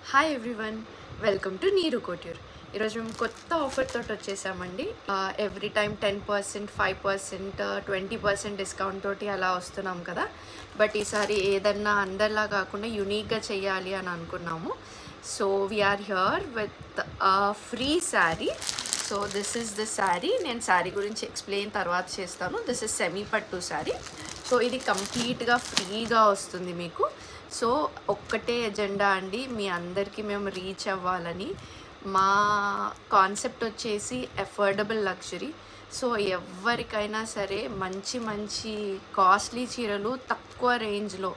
Hi everyone, welcome to నీరు కోట్యూర్. ఈరోజు మేము కొత్త ఆఫర్ తోటి వచ్చేసామండి. ఎవ్రీ టైం 10%, 5%, 20% డిస్కౌంట్ తోటి అలా వస్తున్నాం కదా. బట్ ఈసారి ఏదన్నా అందరిలా కాకుండా యూనిక్గా చేయాలి అని అనుకున్నాము. So we are here with free sari. So this is the sari. నేను శారీ గురించి ఎక్స్ప్లెయిన్ తర్వాత చేస్తాను. దిస్ ఇస్ సెమీ పట్టు శారీ. సో ఇది కంప్లీట్గా ఫ్రీగా వస్తుంది మీకు. సో ఒక్కటే ఎజెండా అండి, మీ అందరికీ మేము రీచ్ అవ్వాలని. మా కాన్సెప్ట్ వచ్చేసి అఫోర్డబుల్ లగ్జరీ. సో ఎవరికైనా సరే మంచి మంచి కాస్ట్లీ చీరలు తక్కువ రేంజ్లో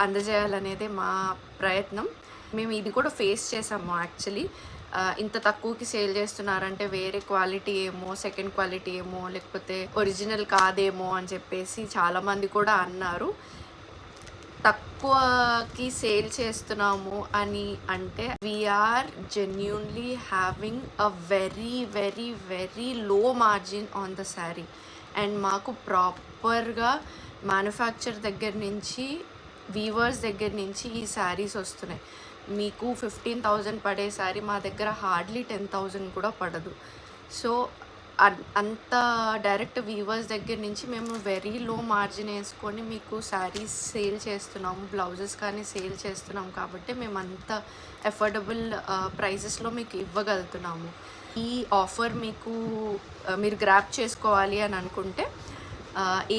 అందజేయాలనేదే మా ప్రయత్నం. మేము ఇది కూడా ఫేస్ చేసాము యాక్చువల్లీ. ఇంత తక్కువకి సేల్ చేస్తున్నారంటే వేరే క్వాలిటీ ఏమో, సెకండ్ క్వాలిటీ ఏమో, లేకపోతే ఒరిజినల్ కాదేమో అని చెప్పేసి చాలామంది కూడా అన్నారు. తక్కువకి సేల్ చేస్తున్నాము అని అంటే we are genuinely having a very very very low margin on the sari. And మాకు ప్రాపర్గా మ్యానుఫ్యాక్చర్ దగ్గర నుంచి, వీవర్స్ దగ్గర నుంచి ఈ శారీస్ వస్తున్నాయి. మీకు 15,000 పడే శారీ మా దగ్గర హార్డ్లీ 10,000 కూడా పడదు. సో అంత డైరెక్ట్ వీవర్స్ దగ్గర నుంచి మేము వెరీ లో మార్జిన్ వేసుకొని మీకు శారీస్ సేల్ చేస్తున్నాము, బ్లౌజెస్ కానీ సేల్ చేస్తున్నాం. కాబట్టి మేము అంత అఫోర్డబుల్ ప్రైజెస్లో మీకు ఇవ్వగలుగుతున్నాము. ఈ ఆఫర్ మీకు మీరు గ్రాప్ చేసుకోవాలి అని అనుకుంటే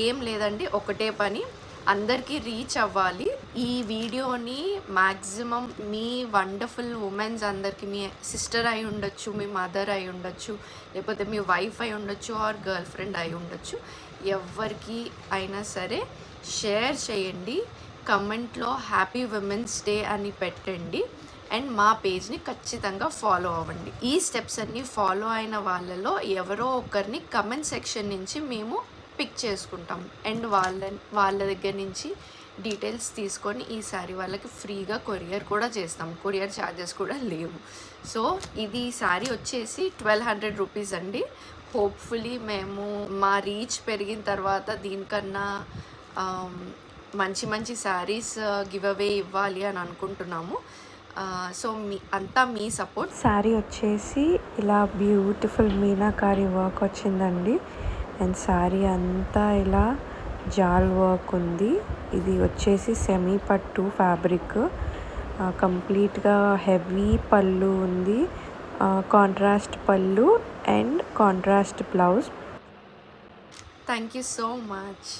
ఏం లేదండి, ఒకటే పని, అందరికీ రీచ్ అవ్వాలి. ఈ వీడియోని మ్యాక్సిమం మీ వండర్ఫుల్ ఉమెన్స్ అందరికీ, మీ సిస్టర్ అయి ఉండొచ్చు, మీ మదర్ అయి ఉండొచ్చు, లేకపోతే మీ వైఫ్ అయి ఉండొచ్చు, ఆర్ గర్ల్ ఫ్రెండ్ అయి ఉండొచ్చు, ఎవరికి అయినా సరే షేర్ చేయండి. కమెంట్లో హ్యాపీ విమెన్స్ డే అని పెట్టండి. అండ్ మా పేజ్ని ఖచ్చితంగా ఫాలో అవ్వండి. ఈ స్టెప్స్ అన్నీ ఫాలో అయిన వాళ్ళలో ఎవరో ఒకరిని కమెంట్ సెక్షన్ నుంచి మేము పిక్ చేసుకుంటాం. అండ్ వాళ్ళ దగ్గర నుంచి డీటెయిల్స్ తీసుకొని ఈ శారీ వాళ్ళకి ఫ్రీగా కొరియర్ కూడా చేస్తాం. కొరియర్ ఛార్జెస్ కూడా లేవు. సో ఇది శారీ వచ్చేసి 1,200 రూపీస్ అండి. హోప్ఫుల్లీ మేము మా రీచ్ పెరిగిన తర్వాత దీనికన్నా మంచి మంచి శారీస్ గివ్ అవే ఇవ్వాలి అని అనుకుంటున్నాము. సో మీ సపోర్ట్. శారీ వచ్చేసి ఇలా బ్యూటిఫుల్ మీనాకారి వర్క్ వచ్చిందండి. అండ్ శారీ అంతా ఇలా జాల్ వర్క్ ఉంది. ఇది వచ్చేసి సెమీ పట్టు ఫ్యాబ్రిక్. కంప్లీట్గా హెవీ పళ్ళు ఉంది, కాంట్రాస్ట్ పళ్ళు and contrast blouse. Thank you so much.